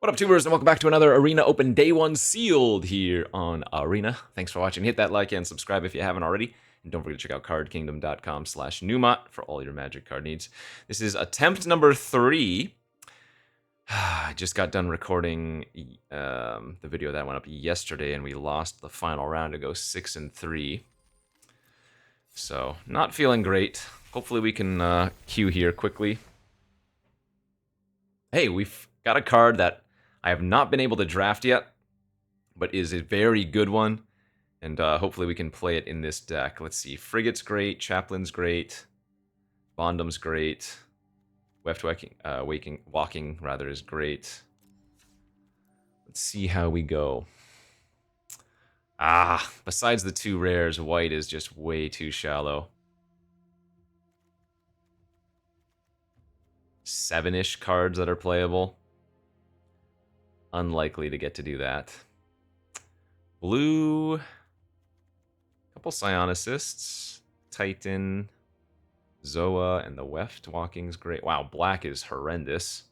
What up, tubers, and welcome back to another Arena Open Day 1 Sealed here on Arena. Thanks for watching. Hit that like and subscribe if you haven't already. And don't forget to check out cardkingdom.com/Numot for all your Magic card needs. This is attempt number 3. I just got done recording the video that went up yesterday, and we lost the final round to go 6-3. So, not feeling great. Hopefully we can queue here quickly. Hey, we've got a card that I have not been able to draft yet, but is a very good one, and hopefully we can play it in this deck. Let's see, Frigate's great, Chaplain's great, Bondum's great, Walking rather is great. Let's see how we go. Besides the 2 rares, white is just way too shallow. 7-ish cards that are playable. Unlikely to get to do that. Blue, couple Psionicysts, Titan, Zoa, and the Weftwalking's great. Wow, black is horrendous.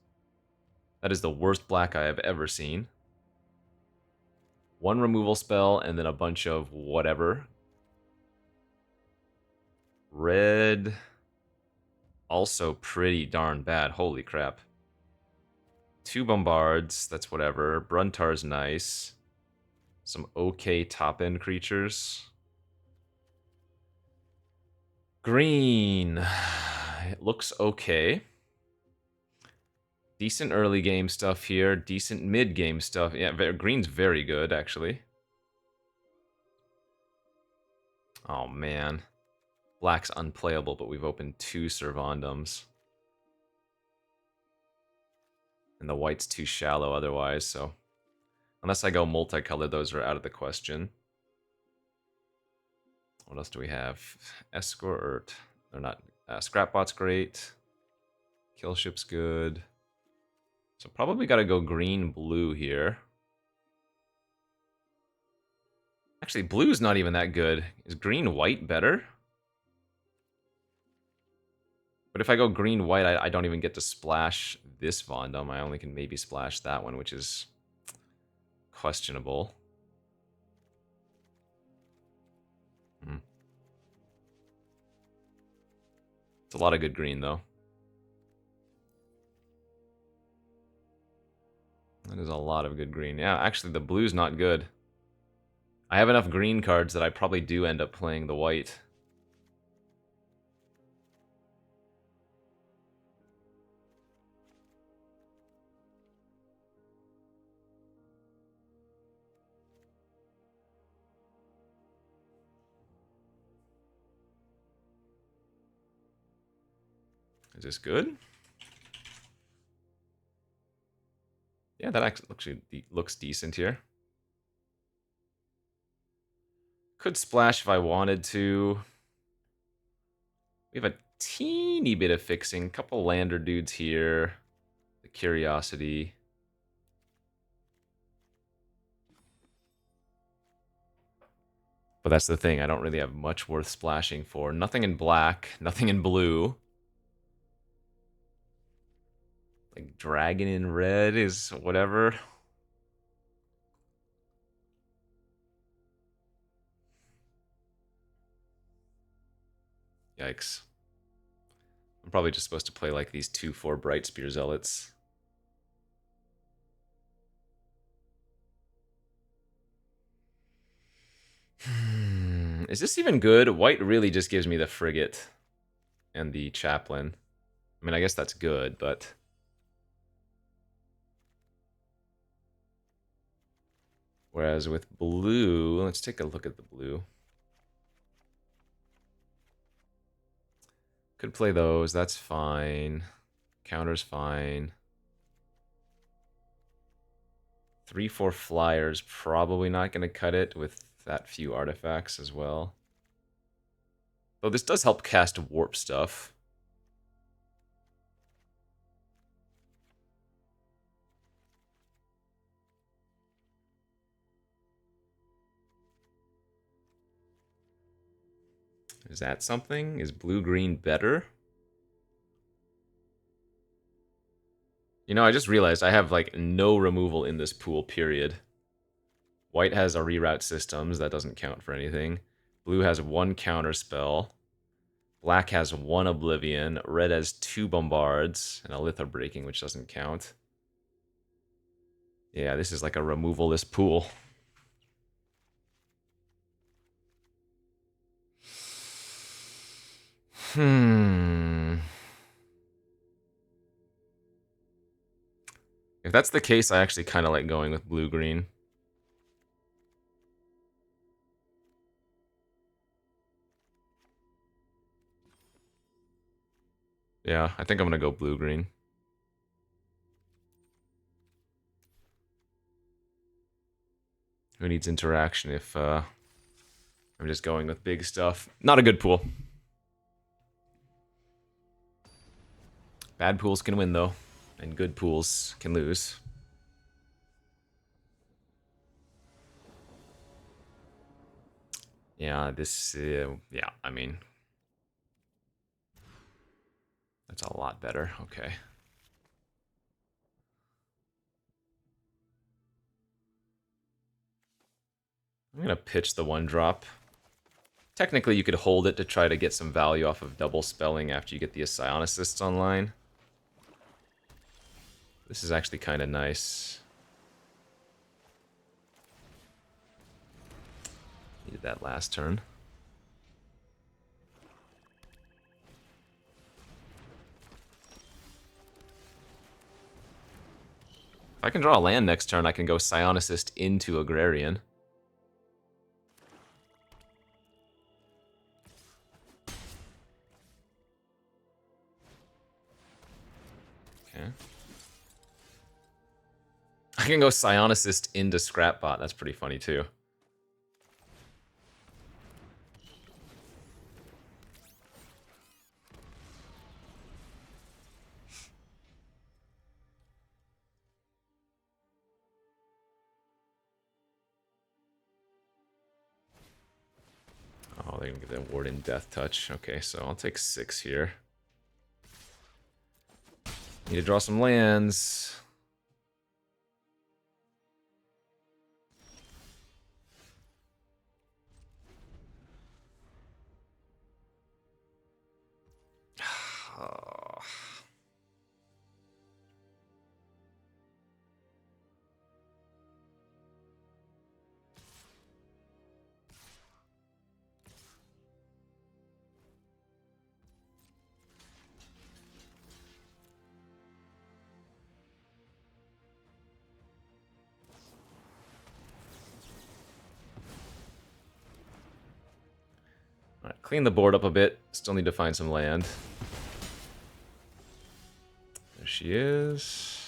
That is the worst black I have ever seen. 1 removal spell, and then a bunch of whatever. Red, also pretty darn bad. Holy crap. 2 Bombards, that's whatever. Bruntar's nice. Some okay top-end creatures. Green. It looks okay. Decent early game stuff here. Decent mid-game stuff. Yeah, green's very good, actually. Oh, man. Black's unplayable, but we've opened 2 Servandums. And the white's too shallow otherwise, so... Unless I go multicolored, those are out of the question. What else do we have? Escort. They're not... Scrapbot's great. Killship's good. So probably gotta go green-blue here. Actually, blue's not even that good. Is green-white better? But if I go green-white, I don't even get to splash this Vondom. I only can maybe splash that one, which is questionable. It's a lot of good green, though. That is a lot of good green. Yeah, actually, the blue's not good. I have enough green cards that I probably do end up playing the white. Is this good? Yeah, that actually looks decent here. Could splash if I wanted to. We have a teeny bit of fixing. Couple lander dudes here. The Curiosity. But that's the thing, I don't really have much worth splashing for. Nothing in black, nothing in blue. Like dragon in red is whatever. Yikes. I'm probably just supposed to play like these 2/4 Bright Spear Zealots. Is this even good? White really just gives me the Frigate and the Chaplain. I mean, I guess that's good, but... Whereas with blue, let's take a look at the blue. Could play those, that's fine. Counter's fine. 3/4 Flyers, probably not going to cut it with that few artifacts as well. Though this does help cast warp stuff. Is that something? Is blue-green better? You know, I just realized I have, like, no removal in this pool, period. White has a reroute systems, that doesn't count for anything. Blue has 1 counter spell. Black has 1 Oblivion. Red has 2 Bombards and a Litho Breaking, which doesn't count. Yeah, this is like a removal-less pool. If that's the case, I actually kind of like going with blue-green. Yeah, I think I'm going to go blue-green. Who needs interaction if I'm just going with big stuff? Not a good pool. Bad pools can win, though, and good pools can lose. Yeah, this, yeah, I mean, that's a lot better. Okay. I'm going to pitch the 1-drop. Technically, you could hold it to try to get some value off of double spelling after you get the Psionicist online. This is actually kind of nice. Needed that last turn. If I can draw a land next turn, I can go Psionicist into Agrarian. Okay. I can go Psionicist into Scrapbot. That's pretty funny, too. Oh, they're going to get that Warden Death Touch. Okay, so I'll take 6 here. Need to draw some lands. Alright, clean the board up a bit. Still need to find some land. There she is.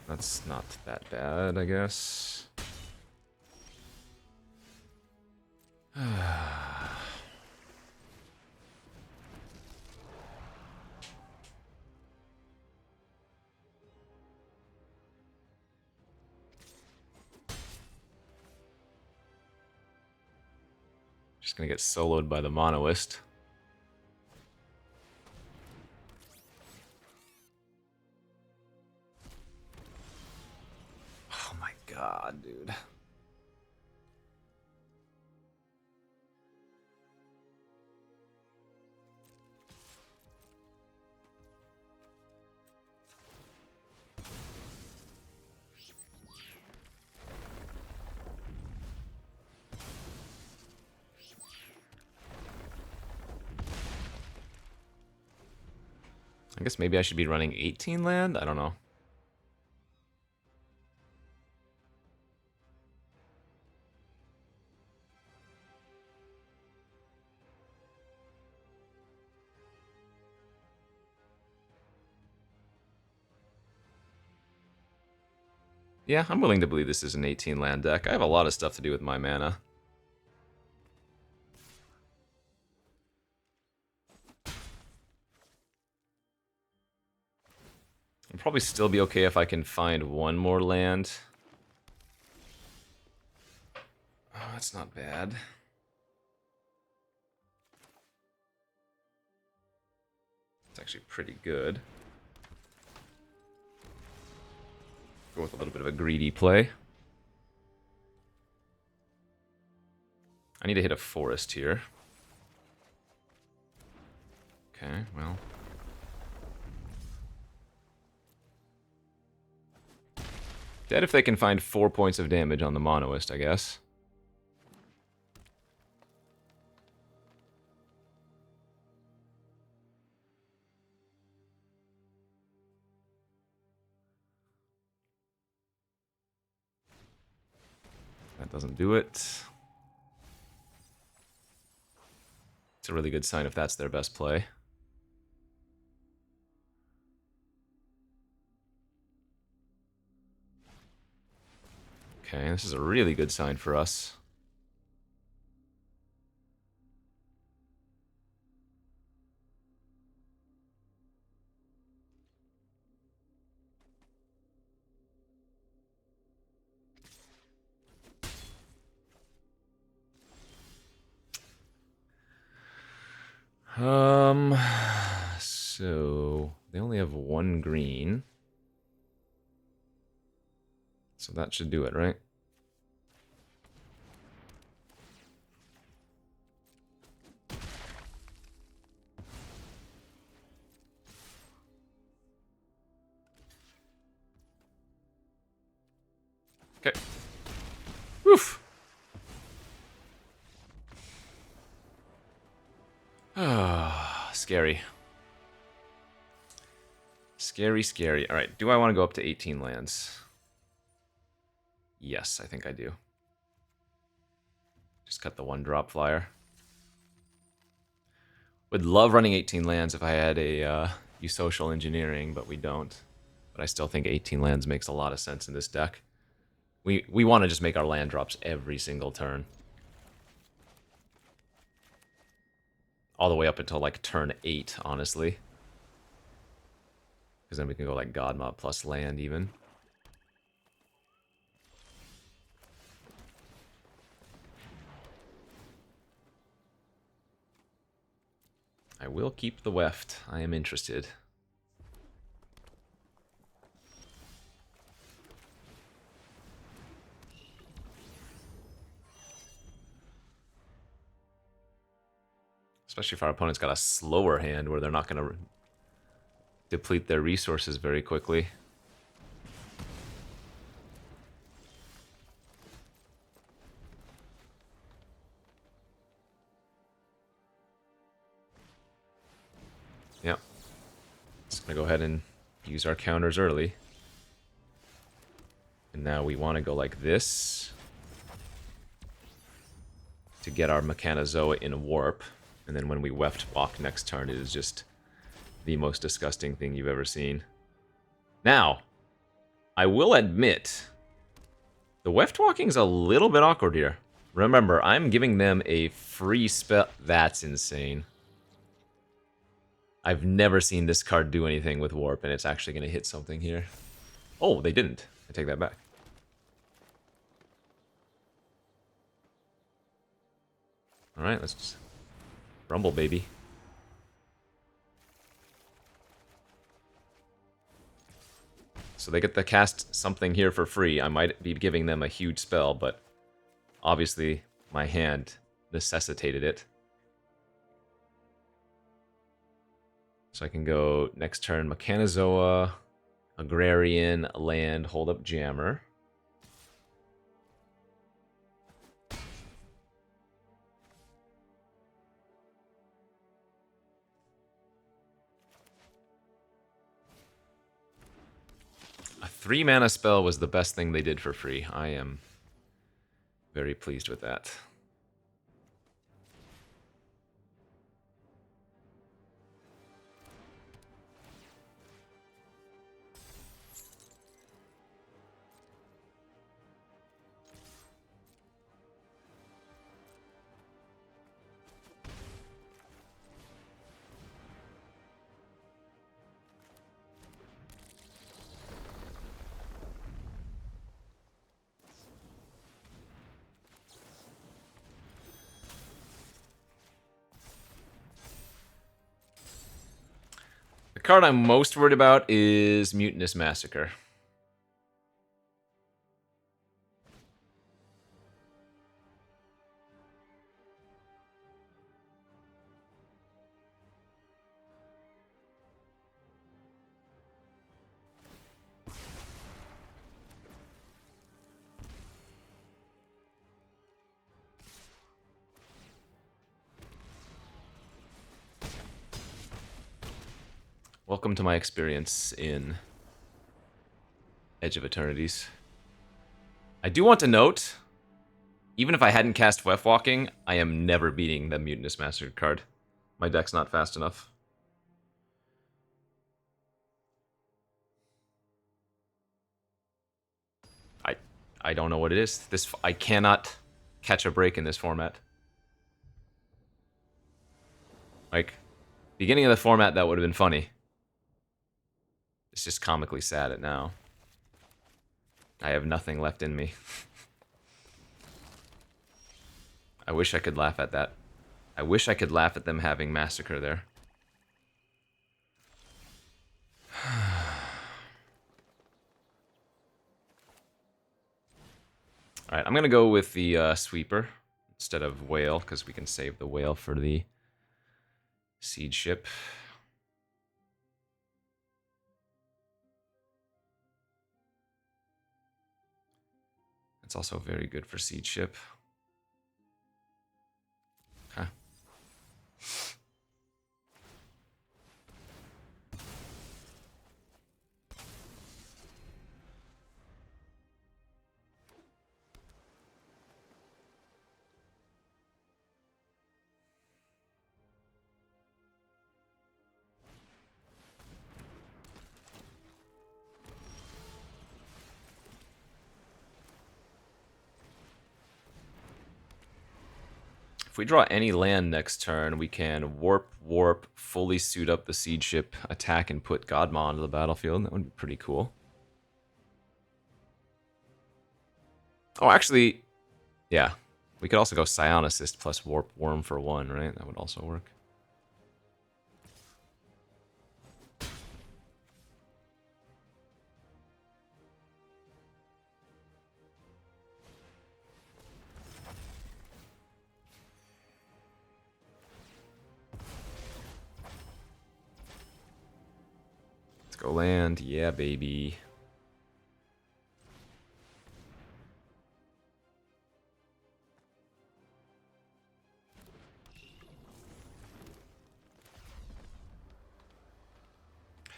That's not that bad, I guess. Just gonna get soloed by the Monoist. Oh my god, dude. I guess maybe I should be running 18 land? I don't know. Yeah, I'm willing to believe this is an 18 land deck. I have a lot of stuff to do with my mana. I'll probably still be okay if I can find one more land. Oh, that's not bad. It's actually pretty good. Go with a little bit of a greedy play. I need to hit a forest here. Okay, well. Dead if they can find 4 points of damage on the Monoist, I guess. That doesn't do it. It's a really good sign if that's their best play. Okay, this is a really good sign for us. So they only have one green. So that should do it, right? Okay. Woof. Ah, scary. Scary, scary. All right, do I want to go up to 18 lands? Yes, I think I do. Just cut the one drop flyer. Would love running 18 lands if I had a use social engineering, but we don't. But I still think 18 lands makes a lot of sense in this deck. We want to just make our land drops every single turn. All the way up until like turn 8, honestly. Because then we can go like Godmod plus land even. I will keep the Weft. I am interested. Especially if our opponent's got a slower hand where they're not going to deplete their resources very quickly. Yep. Just going to go ahead and use our counters early. And now we want to go like this to get our Mechanozoa in warp. And then when we Weftwalk next turn, it is just the most disgusting thing you've ever seen. Now, I will admit, the Weftwalking's a little bit awkward here. Remember, I'm giving them a free spell. That's insane. I've never seen this card do anything with warp, and it's actually going to hit something here. Oh, they didn't. I take that back. Alright, let's just rumble, baby. So they get to cast something here for free. I might be giving them a huge spell, but obviously my hand necessitated it. So I can go next turn Mechanozoa, Agrarian, land, hold up Jammer. A 3-mana spell was the best thing they did for free. I am very pleased with that. card I'm most worried about is Mutinous Massacre. Welcome to my experience in Edge of Eternities. I do want to note, even if I hadn't cast Weftwalking, I am never beating the Mutinous Massacre card. My deck's not fast enough. I don't know what it is. I cannot catch a break in this format. Like, beginning of the format, that would have been funny. It's just comically sad at now. I have nothing left in me. I wish I could laugh at that. I wish I could laugh at them having Massacre there. Alright, I'm going to go with the Sweeper instead of Whale, because we can save the Whale for the Siege Ship. It's also very good for Siege Ship. Okay. If we draw any land next turn, we can warp, fully suit up the Siege Ship, attack, and put Godma onto the battlefield. That would be pretty cool. Oh, actually, yeah. We could also go Scion Assist plus Warp Worm for 1, right? That would also work. Go land, yeah, baby.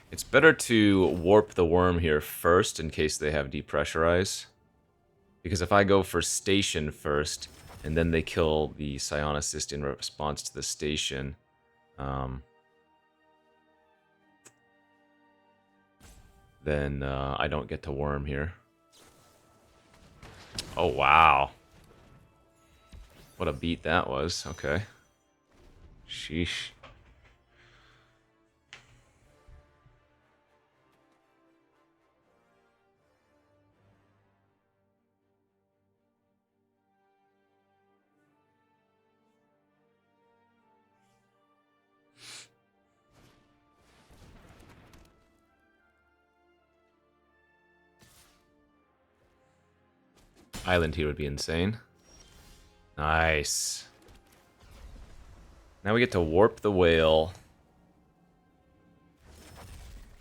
It's better to warp the worm here first in case they have depressurize. Because if I go for station first, and then they kill the Scion Assist in response to the station, then I don't get to worm here. Oh, wow. What a beat that was. Okay. Sheesh. Island here would be insane. Nice. Now we get to warp the whale,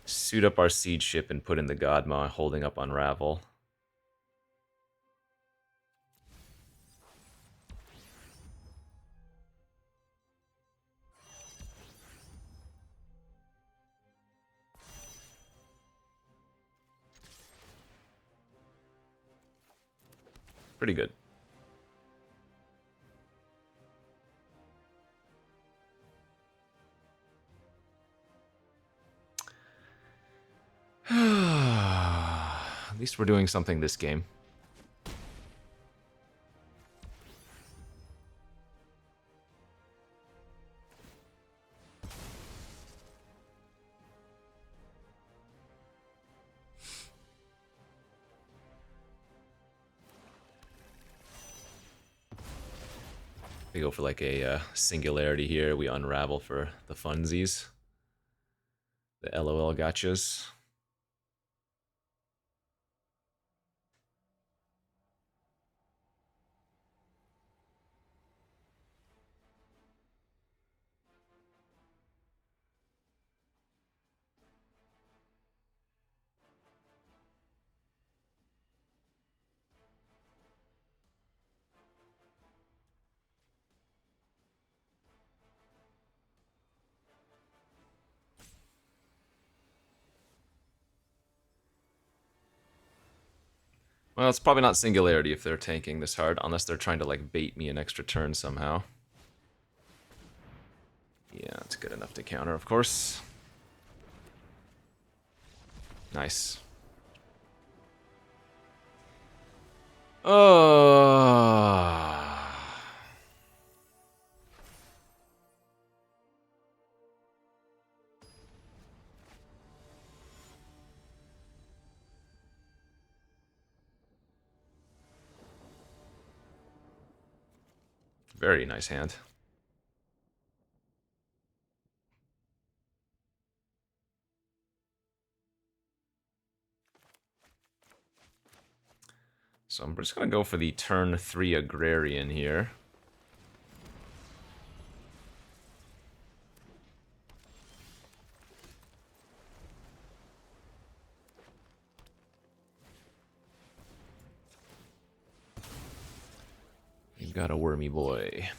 suit up our Siege Ship, and put in the Godma, holding up Unravel. Pretty good. At least we're doing something this game. We go for like a singularity here. We unravel for the funsies. The LOL gotchas. Well, it's probably not Singularity if they're tanking this hard, unless they're trying to, like, bait me an extra turn somehow. Yeah, it's good enough to counter, of course. Nice. Oh. Very nice hand. So I'm just going to go for the turn 3 Agrarian here. You've got a wormy boy.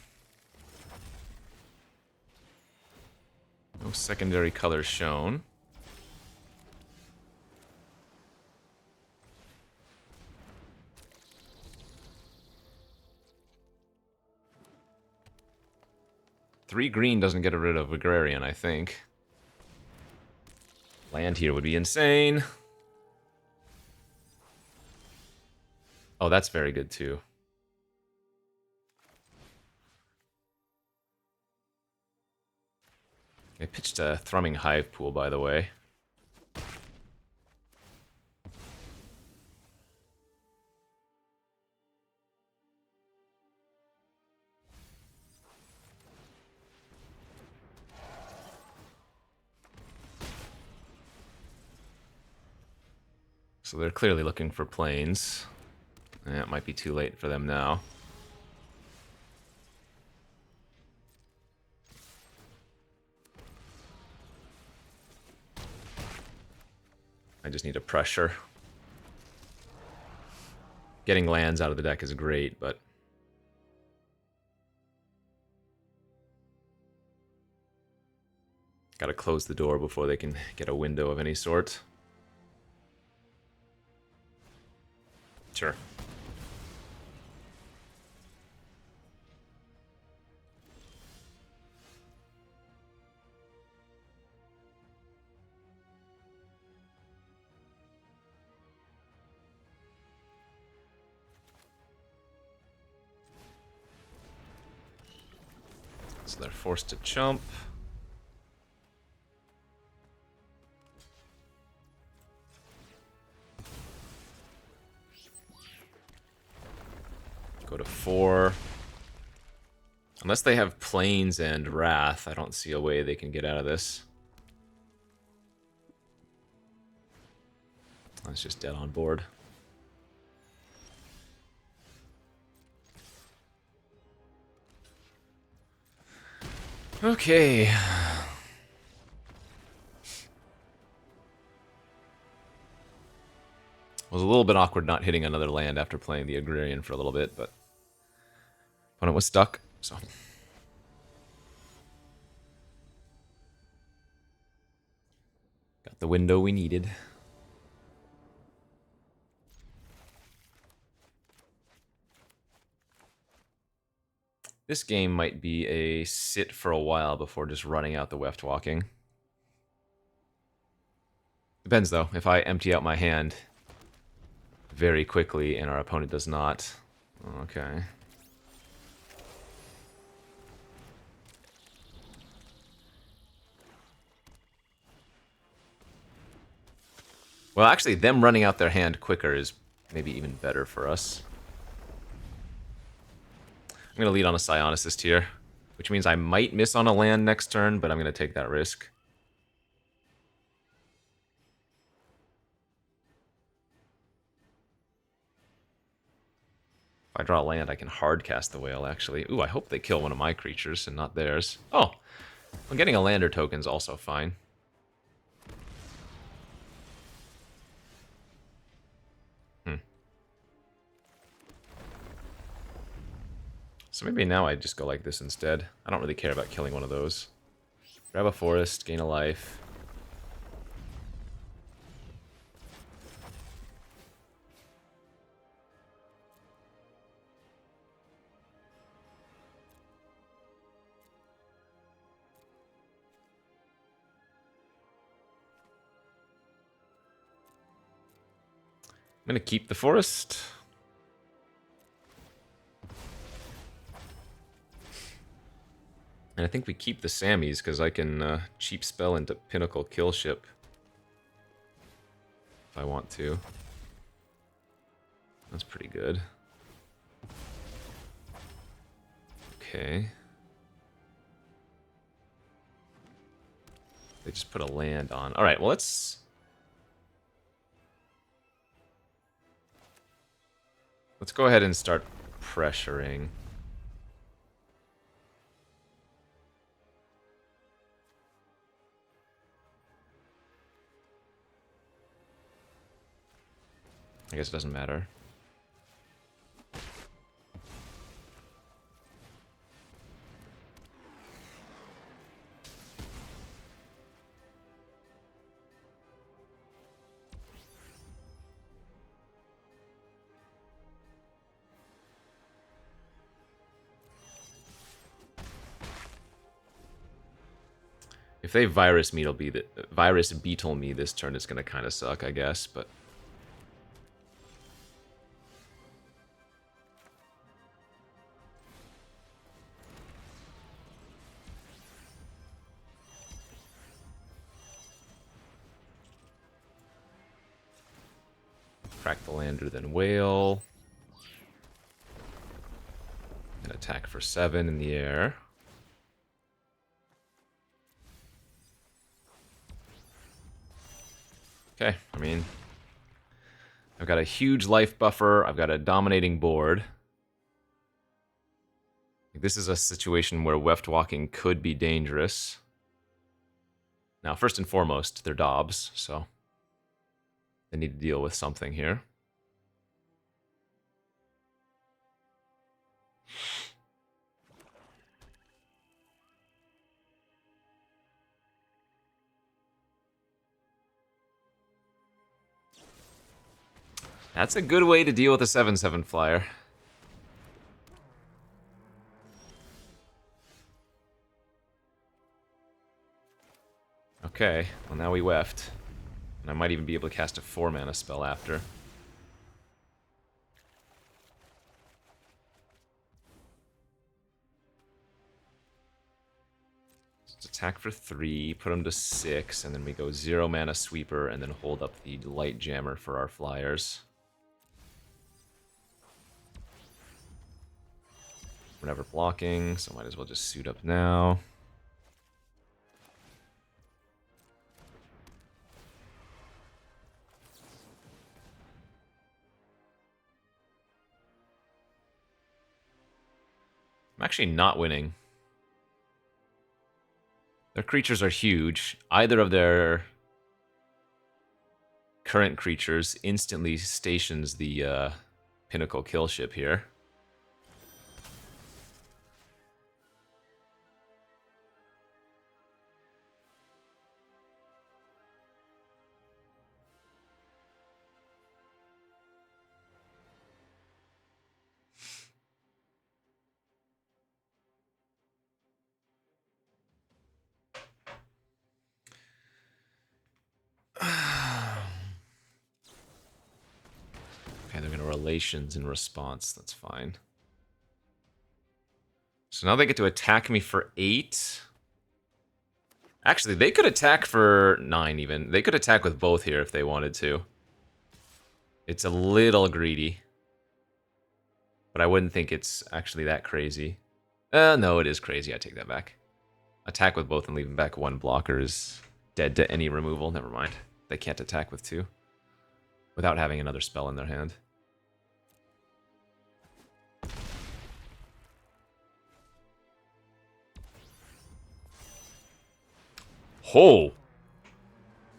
No secondary color shown. Three green doesn't get rid of Agrarian, I think. Land here would be insane. Oh, that's very good too. I pitched a Thrumming Hive Pool, by the way. So they're clearly looking for planes. It might be too late for them now. I just need a pressure. Getting lands out of the deck is great, but... gotta close the door before they can get a window of any sort. Sure. So they're forced to chump. Go to 4. Unless they have planes and Wrath, I don't see a way they can get out of this. That's just dead on board. Okay. Was a little bit awkward not hitting another land after playing the Agrarian for a little bit, but opponent was stuck, so. Got the window we needed. This game might be a sit for a while before just running out the Weftwalking. Depends, though. If I empty out my hand very quickly and our opponent does not... Okay. Well, actually, them running out their hand quicker is maybe even better for us. I'm going to lead on a Psionicist here, which means I might miss on a land next turn, but I'm going to take that risk. If I draw land, I can hard cast the whale, actually. Ooh, I hope they kill one of my creatures and not theirs. Oh, well, getting a lander token's also fine. So maybe now I just go like this instead. I don't really care about killing one of those. Grab a forest, gain a life. I'm gonna keep the forest. And I think we keep the Sammys, because I can cheap spell into Pinnacle Killship. If I want to. That's pretty good. Okay. They just put a land on. Alright, well let's go ahead and start pressuring. I guess it doesn't matter. If they virus beetle me this turn, it's gonna kind of suck, I guess. But crack the lander, then whale, and attack for 7 in the air. Okay, I mean, I've got a huge life buffer. I've got a dominating board. This is a situation where Weftwalking could be dangerous. Now, first and foremost, they're Dobbs, so they need to deal with something here. That's a good way to deal with a 7/7 flyer. Okay, well now we weft. And I might even be able to cast a 4-mana spell after. Let's attack for 3, put them to 6, and then we go 0-mana sweeper, and then hold up the light jammer for our flyers. We're never blocking, so might as well just suit up now. I'm actually not winning. Their creatures are huge. Either of their current creatures instantly stations the Pinnacle Killship here. Okay, they're going to relations in response. That's fine. So now they get to attack me for 8. Actually, they could attack for 9 even. They could attack with both here if they wanted to. It's a little greedy. But I wouldn't think it's actually that crazy. No, it is crazy. I take that back. Attack with both and leaving back 1 blocker is dead to any removal. Never mind. They can't attack with 2. Without having another spell in their hand. Oh!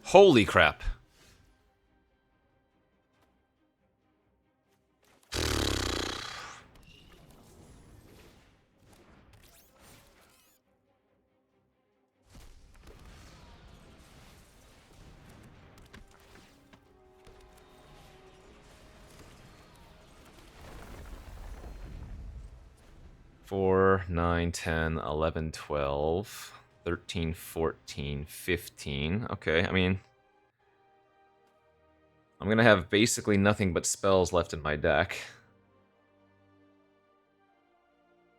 Holy crap. Four, 9, 10, 11, 12, 13, 14, 15. Okay, I mean, I'm gonna have basically nothing but spells left in my deck.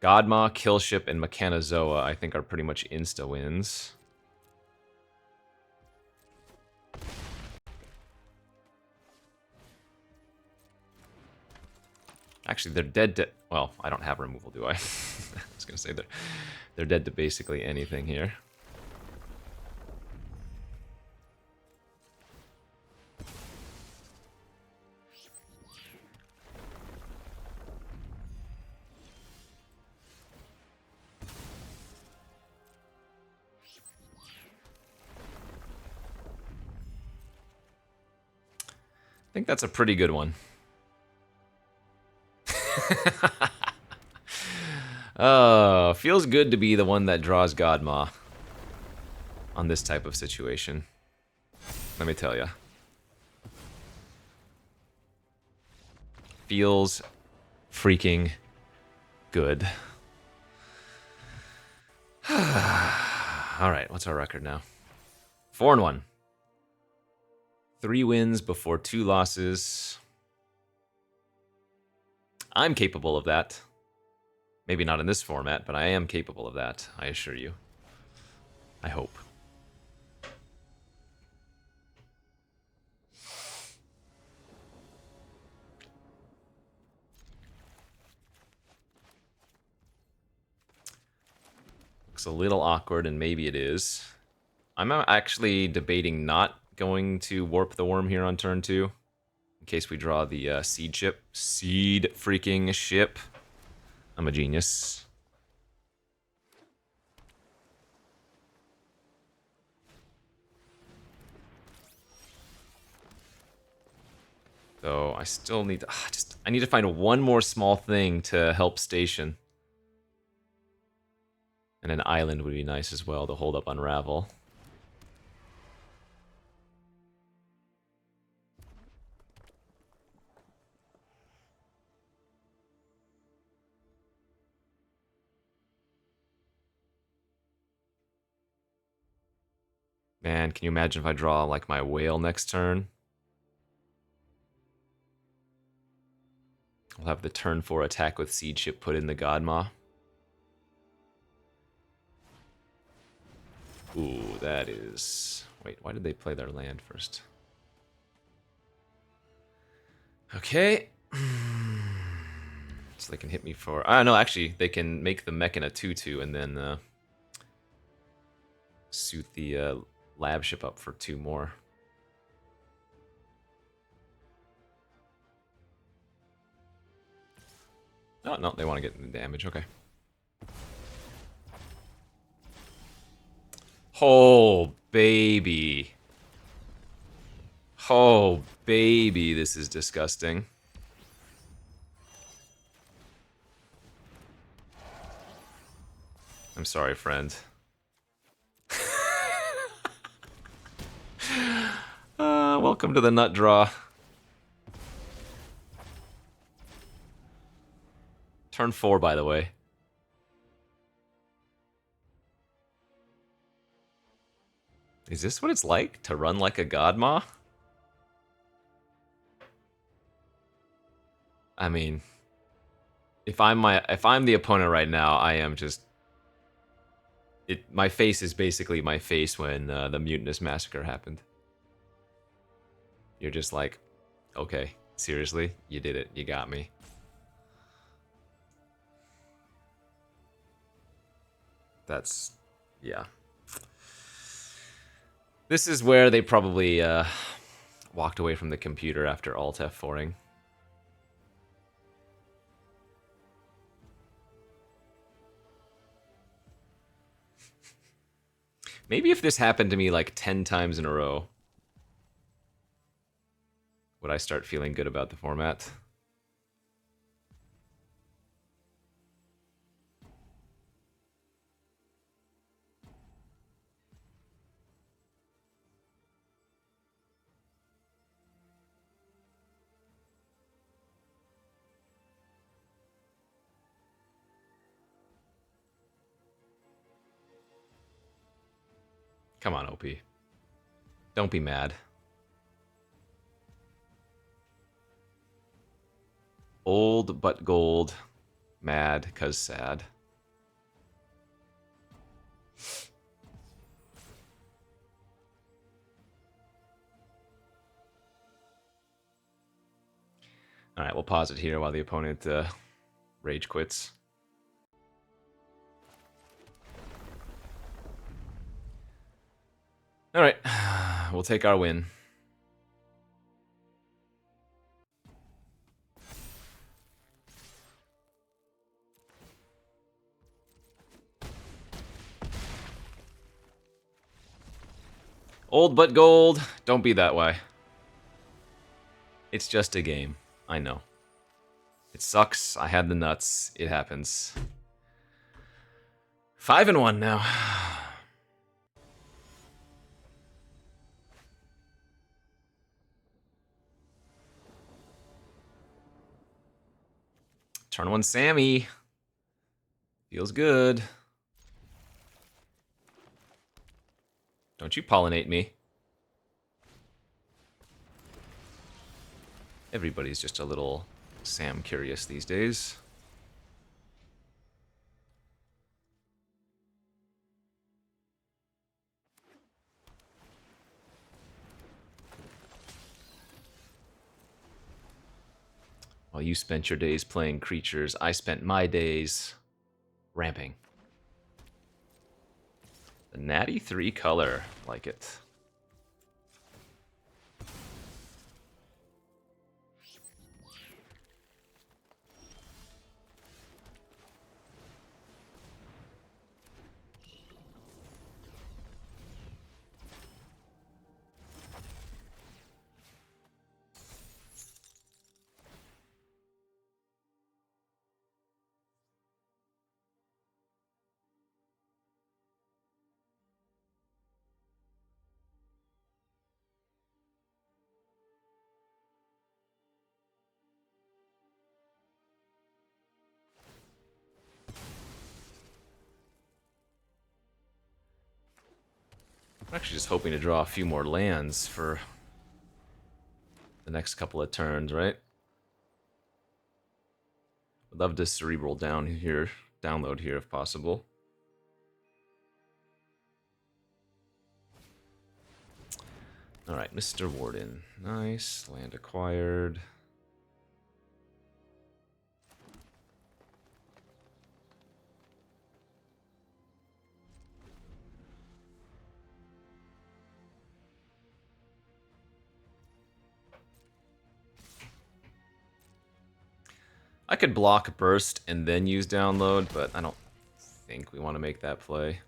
Godma, Killship, and Mechanozoa, I think, are pretty much insta-wins. Actually, they're dead to... Well, I don't have removal, do I? I was gonna say they're dead to basically anything here. I think that's a pretty good one. Oh, feels good to be the one that draws Godma on this type of situation. Let me tell you. Feels freaking good. Alright, what's our record now? 4-1. 3 wins before 2 losses. I'm capable of that. Maybe not in this format, but I am capable of that, I assure you. I hope. Looks a little awkward, and maybe it is. I'm actually debating not going to Warp the Worm here on turn 2. In case we draw the Seed Ship. Seed freaking Ship. I'm a genius. So I still need to... I need to find one more small thing to help Station. And an island would be nice as well to hold up Unravel. Man, can you imagine if I draw like my whale next turn? I'll have the turn 4 attack with Seed Ship put in the Godma. Ooh, that is... Wait, why did they play their land first? Okay. So they can hit me for... no, actually, they can make the mech in a 2-2 and then suit the lab ship up for 2 more. Oh, no, they want to get the damage. Okay. Oh, baby. Oh, baby, this is disgusting. I'm sorry, friend. Welcome to the nut draw. Turn 4, by the way. Is this what it's like to run like a Godma? I mean, if I'm the opponent right now, I am just... My face is basically my face when the Mutinous Massacre happened. You're just like, okay, seriously? You did it. You got me. That's... yeah. This is where they probably walked away from the computer after Alt F4ing. Maybe if this happened to me like 10 times in a row, would I start feeling good about the format? Come on, OP. Don't be mad. Old but gold. Mad cause sad. Alright, we'll pause it here while the opponent rage quits. Alright, we'll take our win. Old but gold. Don't be that way. It's just a game. I know. It sucks. I had the nuts. It happens. 5-1 now. Turn 1 Sammy. Feels good. Don't you pollinate me. Everybody's just a little Sam curious these days. While you spent your days playing creatures, I spent my days ramping. The natty 3 color, like it. I'm actually just hoping to draw a few more lands for the next couple of turns, right? I'd love to cerebral download here if possible. Alright, Mr. Warden. Nice. Land acquired. I could block burst and then use download, but I don't think we want to make that play.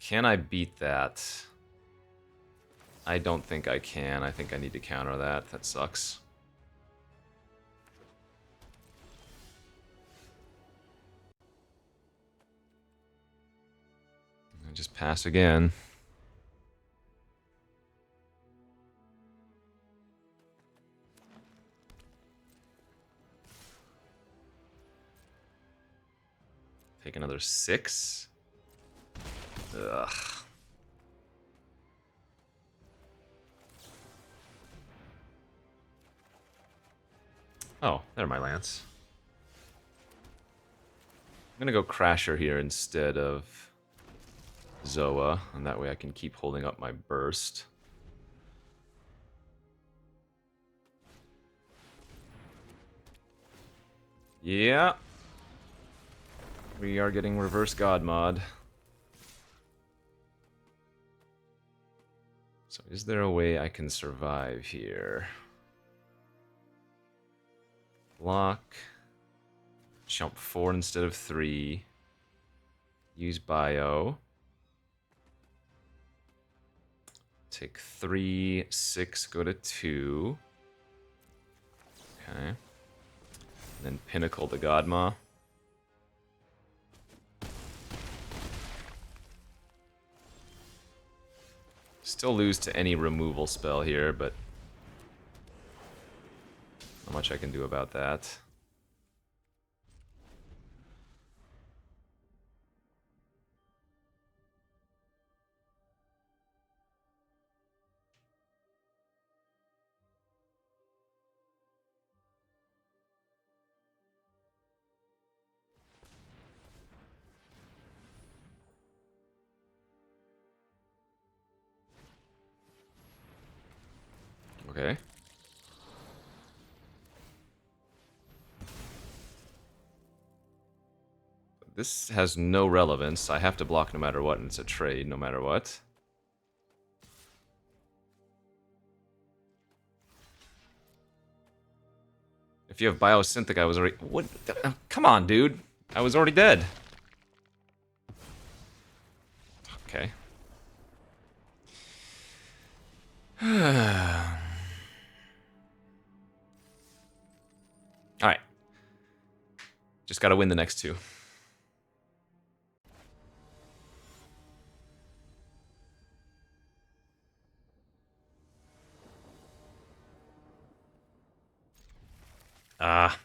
Can I beat that? I don't think I can. I think I need to counter that. That sucks. Just pass again. Take another 6. Ugh. Oh, there are my lands. I'm gonna go Crasher here instead of Zoa, and that way I can keep holding up my burst. Yeah. We are getting reverse God mod. So is there a way I can survive here? Block. Jump 4 instead of 3. Use bio. Take 3, 6, go to 2. Okay. And then Pinnacle the Godma. Still lose to any removal spell here, but not much I can do about that. Okay. This has no relevance. I have to block no matter what, and it's a trade no matter what. If you have Biosynthetic, I was already... What? Come on, dude. I was already dead. Okay. Alright. Just gotta win the next two.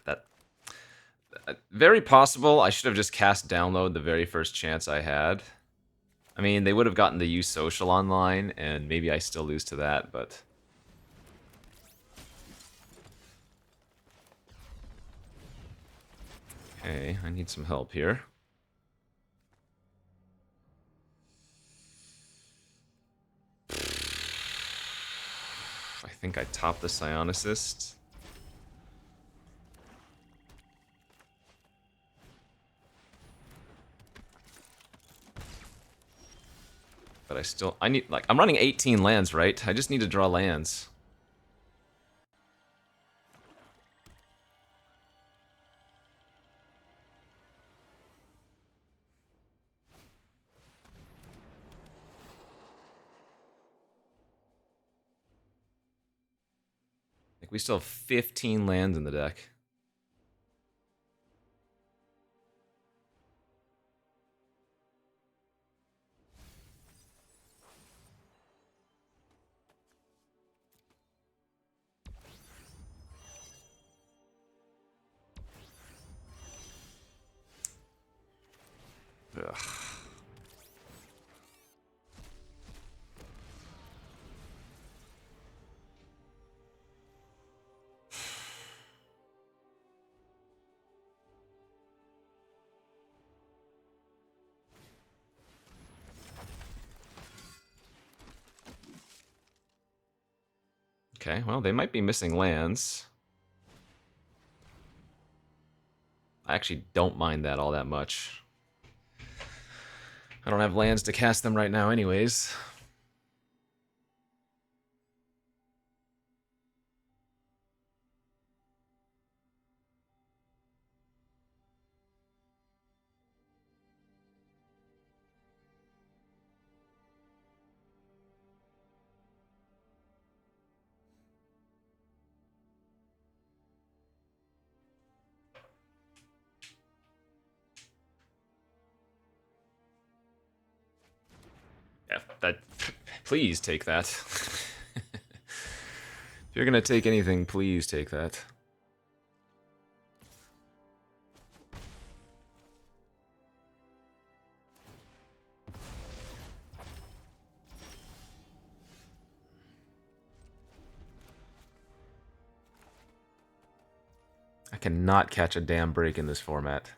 That... Very possible I should have just cast Download the very first chance I had. I mean, they would have gotten the use Social online, and maybe I still lose to that, but... Okay, I need some help here. I think I top the Psionicist. But I need, like, I'm running 18 lands, right? I just need to draw lands. Like, we still have 15 lands in the deck. Ugh. Okay, well, they might be missing lands. I actually don't mind that all that much. I don't have lands to cast them right now anyways. Yeah, that... Please take that. If you're gonna take anything, please take that. I cannot catch a damn break in this format.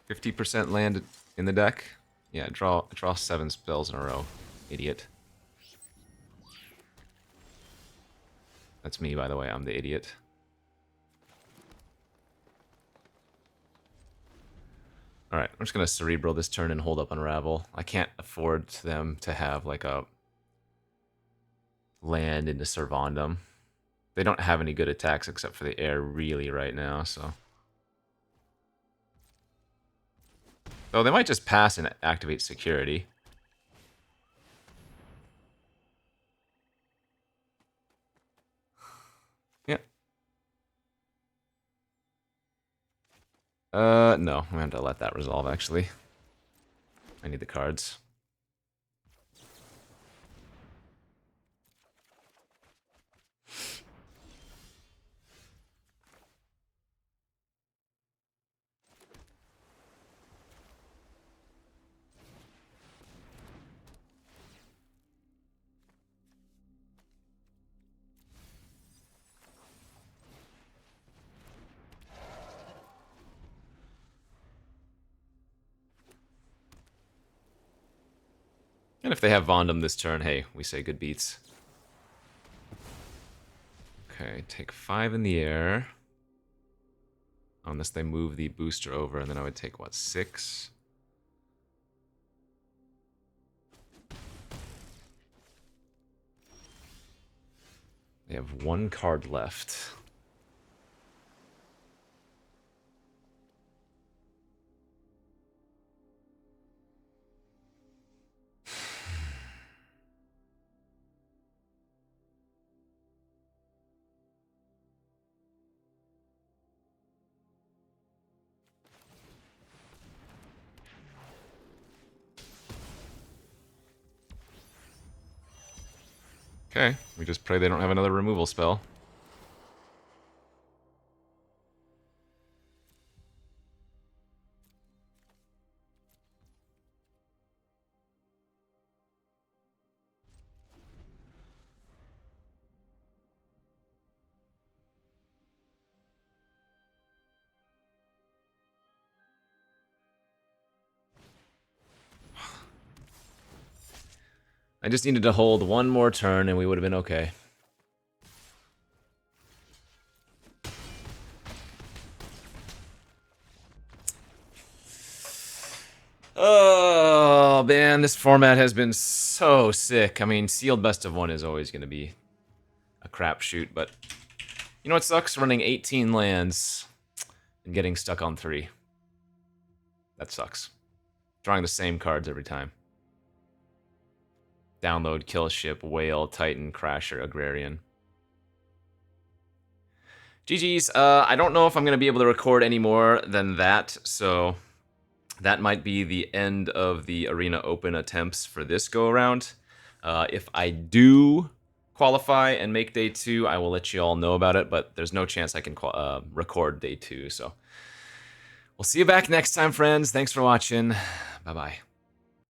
%50 land in the deck? Yeah, draw 7 spells in a row. Idiot. That's me, by the way. I'm the idiot. Alright, I'm just gonna Cerebral this turn and hold up Unravel. I can't afford them to have, like, a land into Servandum. They don't have any good attacks except for the air, really, right now, so... Though they might just pass and activate Security. Yeah. No. I'm going to let that resolve, actually. I need the cards. And if they have Vondum this turn, hey, we say good beats. Okay, take 5 in the air. Unless they move the booster over, and then I would take, what, 6? They have 1 card left. Okay, we just pray they don't have another removal spell. I just needed to hold 1 more turn and we would have been okay. Oh, man, this format has been so sick. I mean, sealed best of 1 is always going to be a crapshoot, but you know what sucks? Running 18 lands and getting stuck on 3. That sucks. Drawing the same cards every time. Download, Kill Ship, Whale, Titan, Crasher, Agrarian. GG's. I don't know if I'm going to be able to record any more than that, so that might be the end of the Arena Open attempts for this go-around. If I do qualify and make Day 2, I will let you all know about it, but there's no chance I can record Day 2, so... We'll see you back next time, friends. Thanks for watching. Bye-bye.